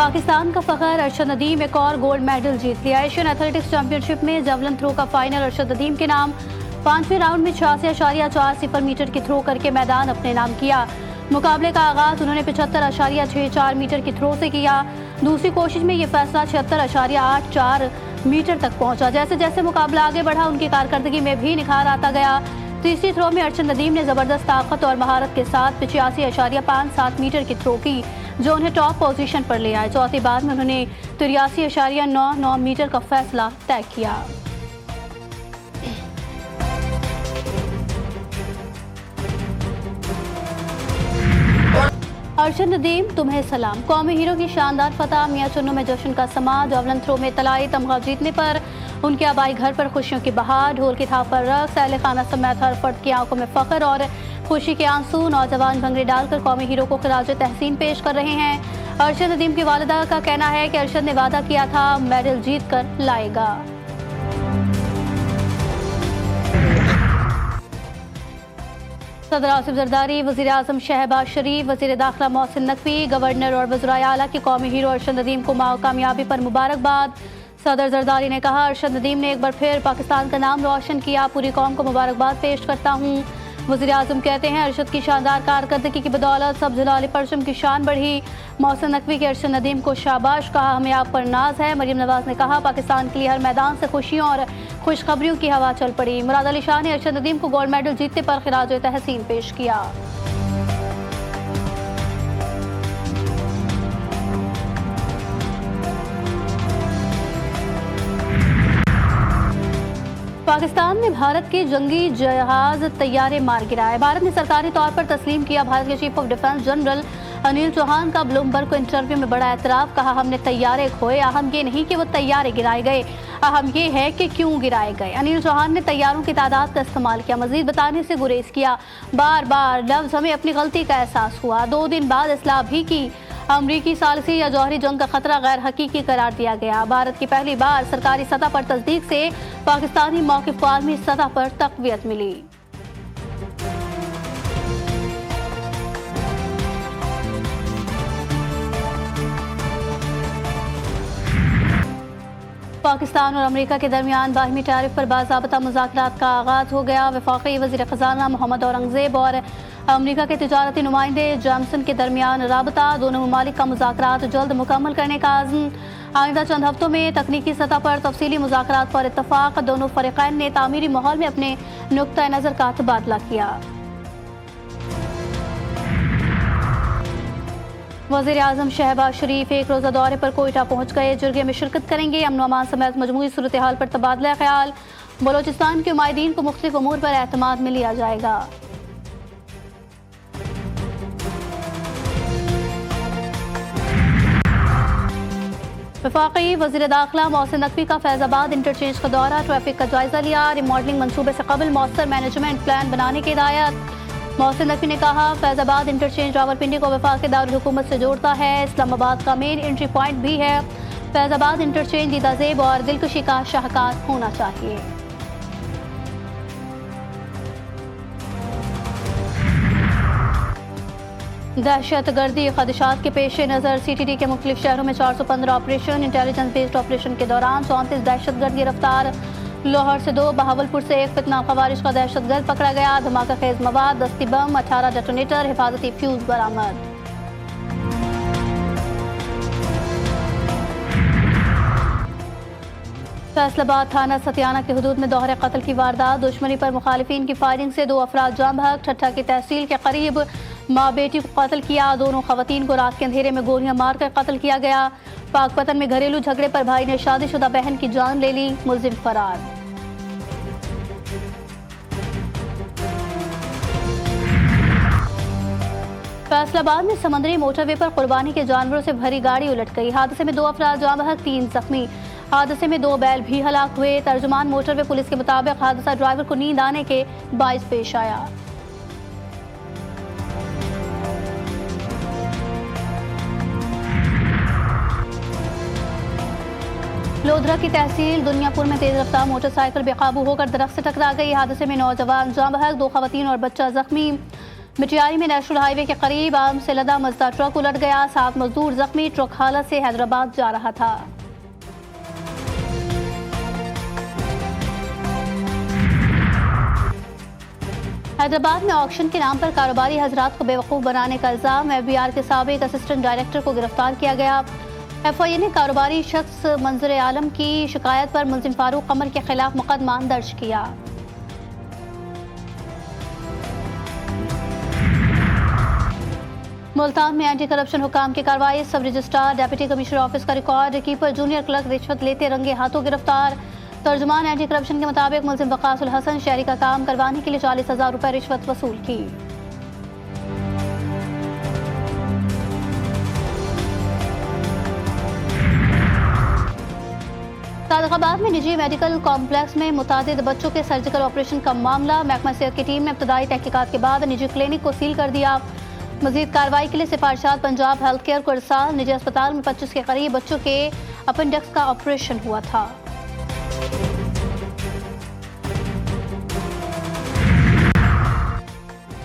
पाकिस्तान का फखर अरशद नदीम एक और गोल्ड मेडल जीत लिया। एशियन एथलेटिक्स चैंपियनशिप में जवलन थ्रो का फाइनल अरशद नदीम के नाम 5वें राउंड में 86.40 मीटर की थ्रो करके मैदान अपने नाम किया। मुकाबले का आगाज उन्होंने 75.64 मीटर की थ्रो से किया। दूसरी कोशिश में ये फैसला 76.84 मीटर तक पहुंचा। जैसे जैसे मुकाबला आगे बढ़ा उनकी कारकर्दगी में भी निखार आता गया। तीसरी थ्रो में अरशद नदीम ने जबरदस्त ताकत और महारत के साथ 85.57 मीटर की थ्रो की, जो उन्हें टॉप पोजीशन पर ले आए। चौथी बार में उन्होंने 83.99 मीटर का फैसला तय किया। अरशद नदीम तुम्हें सलाम। कौमी हीरो की शानदार फतह, मियां चुन्नू में जश्न का समा। जवलन थ्रो में तलाई तमगा जीतने पर उनके आबाई घर पर खुशियों की बहार, ढोल की थाप पर रक्स, अहले खाना समेत हर फर्द की आंखों में फख्र और खुशी के आंसू। नौजवान भंगड़े डालकर कौमी हीरो को खिराज तहसीन पेश कर रहे हैं। अरशद नदीम की वालिदा का कहना है कि अरशद ने वादा किया था मेडल जीत कर लाएगा। सदर आसिफ जरदारी, वज़ीर आज़म शहबाज शरीफ, वज़ीर दाखिला मोहसिन नकवी, गवर्नर और वज़राए आला की कौमी हीरो अरशद नदीम को कामयाबी पर मुबारकबाद। सदर जरदारी ने कहा, अरशद नदीम ने एक बार फिर पाकिस्तान का नाम रोशन किया। पूरी कौम को मुबारकबाद पेश करता हूँ। वज़ीर आज़म कहते हैं, अरशद की शानदार कारकर्दगी की बदौलत सब जलाली परचम की शान बढ़ी। मोहसिन नकवी के अरशद नदीम को शाबाश कहा, हमें आप पर नाज है। मरीम नवाज ने कहा, पाकिस्तान के लिए हर मैदान से खुशियों और खुशखबरियों की हवा चल पड़ी। मुराद अली शाह ने अरशद नदीम को गोल्ड मेडल जीतने पर खिराज तहसीन पेश किया। पाकिस्तान ने भारत के जंगी जहाज तैयारे मार गिराए। भारत ने सरकारी तौर पर तस्लीम किया। भारत के chief of defence general Anil Chauhan का ब्लूमबर्ग को इंटरव्यू में बड़ा एतराफ़। कहा, हमने तैयारे खोए। अहम ये नहीं कि वो तैयारे गिराए गए, अहम ये है कि क्यों गिराए गए। अनिल चौहान ने तैयारों की तादाद का इस्तेमाल किया, मजीद बताने से गुरेज किया। बार बार लफ्ज़ हमें अपनी गलती का एहसास हुआ। 2 दिन बाद इस्लाह भी की। अमरीकी सालिसी या जौहरी जंग का खतरा गैर हकीकी करार दिया गया। भारत की पहली बार सरकारी सतह पर तस्दीक से पाकिस्तानी मौक़िफ़ को आलमी सतह पर तक़वियत मिली। पाकिस्तान और अमेरिका के दरमियान बाहिमी टैरिफ पर बाज़ाब्ता मुज़ाकरात का आगाज़ हो गया। वफ़ाक़ी वज़ीर ख़ज़ाना मोहम्मद औरंगज़ेब और अमेरिका के तिजारती नुमाइंदे जॉनसन के दरमियान राबता। दोनों ममालिक का मुज़ाकरात जल्द मुकम्मल करने का आज़म। आइंदा चंद हफ्तों में तकनीकी सतह पर तफसीली मुज़ाकरात पर इत्तफ़ाक़। दोनों फ़रीक़ैन ने तामीरी माहौल में अपने नुक्ता नज़र का तबादला किया। वज़ीर आज़म शहबाज शरीफ एक रोज़ा दौरे पर कोयटा पहुँच गए। जुर्गे में शिरकत करेंगे। अमन अमान समेत मजमूई सूरत हाल पर तबादला ख्याल। बलोचिस्तान के उमाइदीन को मुख्तलिफ उमूर पर एतमाद में लिया जाएगा। वफाकी वज़ीर दाखिला मोहसिन नकवी का फैज़ाबाद इंटरचेंज का दौरा, ट्रैफिक का जायजा लिया। रिमॉडलिंग मंसूबे से कबल मौसर मैनेजमेंट प्लान बनाने की हिदायत। मोहसिन नकवी ने कहा, फैज़ाबाद इंटरचेंज रावलपिंडी को वफाक दारुल हुकूमत से जोड़ता है। इस्लामाबाद का मेन एंट्री पॉइंट भी है। फैज़ाबाद इंटरचेंज दीदाज़ेब और दिलकशी का शाहकार होना चाहिए। दहशत गर्दी खदशात के पेश नज़र CTD के मुख्तलिफ शहरों में 415 ऑपरेशन। इंटेलिजेंस बेस्ड ऑपरेशन के दौरान 34 दहशत गर्द गिरफ्तार। लाहौर से 2, बहावलपुर से 1 फितना खवारिश का दहशत गर्द पकड़ा गया। धमाका खेज मवाद, दस्ती बम, 18 डेटोनेटर, हिफाजती फ्यूज बरामद। फैसलाबाद थाना सतियाना की हदूद में दोहरे कत्ल की वारदात। दुश्मनी पर मुखालिफिन की फायरिंग से 2 अफराद जान बहक। ठट्ठा की तहसील के करीब माँ बेटी को कत्ल किया। दोनों खवातीन को रात के अंधेरे में गोलियां मारकर कत्ल किया गया। पाकपतन में घरेलू झगड़े पर भाई ने शादीशुदा बहन की जान ले ली। मुलजिम फरार। फैसलाबाद में समंदरी मोटरवे पर कुर्बानी के जानवरों से भरी गाड़ी उलट गई। हादसे में 2 अफराद जान बहक, 3 जख्मी। हादसे में 2 बैल भी हलाक हुए। तर्जुमान मोटरवे पुलिस के मुताबिक हादसा ड्राइवर को नींद आने के बाइस पेश आया। लोधरा की तहसील दुनियापुर में तेज रफ्तार मोटरसाइकिल बेकाबू होकर दरख्त से टकरा गई। हादसे में नौजवान जाँ बहक, 2 खवातीन और बच्चा जख्मी। मिटियारी में नेशनल हाईवे के करीब आम से लदा मजदा ट्रक उलट गया, 7 मजदूर जख्मी। ट्रक हालत से हैदराबाद जा रहा था। हैदराबाद में ऑक्शन के नाम पर कारोबारी हजरात को बेवकूफ़ बनाने का इल्जाम। FBI के साबिक असिस्टेंट डायरेक्टर को गिरफ्तार किया गया। FIA ने कारोबारी शख्स मंजर आलम की शिकायत पर मुलजिम फारूक कमर के खिलाफ मुकदमा दर्ज किया। मुल्तान में एंटी करप्शन हुकाम की कार्रवाई। सब रजिस्ट्रार डिप्टी कमिश्नर ऑफिस का रिकॉर्ड कीपर जूनियर क्लर्क रिश्वत लेते रंगे हाथों गिरफ्तार। तर्जुमान एंटी करप्शन के मुताबिक मुलजिम वकास उल हसन शहरी का काम करवाने के लिए 40,000 रुपए रिश्वत वसूल की। सादकाबाद में निजी मेडिकल कॉम्प्लेक्स में मुतादिद बच्चों के सर्जिकल ऑपरेशन का मामला। महकमा सेहत की टीम ने इब्तदाई तहकीकात के बाद निजी क्लिनिक को सील कर दिया। मजीद कार्रवाई के लिए सिफारिशात पंजाब हेल्थ केयर को इरसाल। निजी अस्पताल में 25 के करीब बच्चों के अपेंडिक्स का ऑपरेशन हुआ था।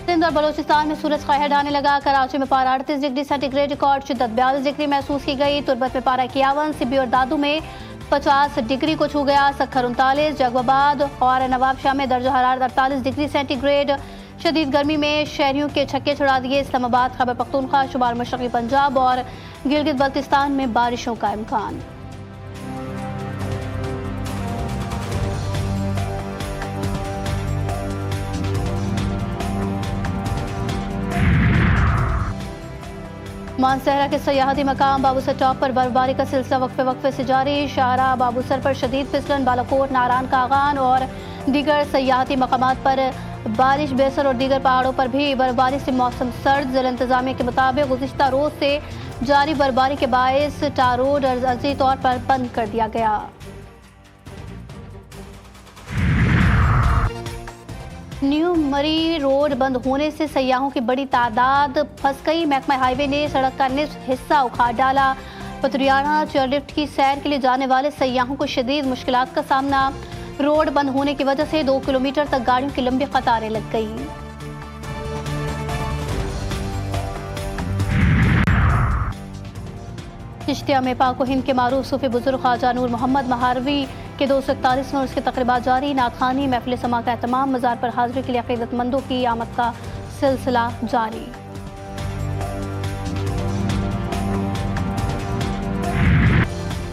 सिंध और बलोचिस्तान में सूरज कहर ढाने लगा। कराची में पारा 38 डिग्री सेंटीग्रेड रिकॉर्ड, शिद्दत 42 डिग्री महसूस की गई। तुर्बत में पारा 51, सिब्बी और दादू में 50 डिग्री को छू गया। सखर 39, जगबाबाद और नवाबशाह में दर्जा हरारत 48 डिग्री सेंटीग्रेड। शदीद गर्मी में शहरियों के छक्के छुड़ा दिए। इस्लामाबाद, खैबर पख्तूनख्वा, शुमार मशरक़ी पंजाब और गिलगित बल्तिस्तान में बारिशों का इम्कान। मानसहरा के सयाहती मकाम बाबूसर टॉप पर बर्फबारी का सिलसिला वक्फे से जारी। शाहरा बाबूसर पर शदीद फिसलन, बालाकोट, नारायण कागान और दीगर सयाहती मकामात पर बारिश। बेसर और दीगर पहाड़ों पर भी बर्फबारी से मौसम सर्द। जिला इंतजामिया के मुताबिक गुज़िश्ता रोज से जारी बर्फबारी के बायस टार रोड अर्जी तौर पर बंद कर दिया गया। न्यू मरी रोड बंद होने से सयाहों की बड़ी तादाद फंस गई। महकमा हाईवे ने सड़क का निस्फ हिस्सा उखाड़ डाला। पतरियाना चेयरलिफ्ट की सैर के लिए जाने वाले सयाहों को शदीद मुश्किलात का सामना। रोड बंद होने की वजह से 2 किलोमीटर तक गाड़ियों की लंबी कतारें लग गई। चिश्तिया में पाक हिंद के मारूफ सूफी बुजुर्ग ख्वाजा नूर मोहम्मद महारवी के 241वें उर्स की तकरीबात जारी। नाथखानी महफिल समा का एहतमाम। मज़ार पर हाजिरी के लिए अक़ीदतमंदों की आमद का सिलसिला जारी।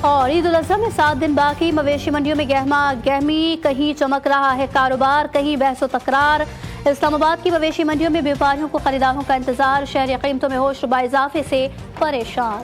और ईद उल अज़हा में 7 दिन बाकी। मवेशी मंडियों में गहमा गहमी, कहीं चमक रहा है कारोबार, कहीं बहस व तकरार। इस्लामाबाद की मवेशी मंडियों में व्यापारियों को खरीदारों का इंतजार। शहरी कीमतों में होश रुबा इजाफे से परेशान।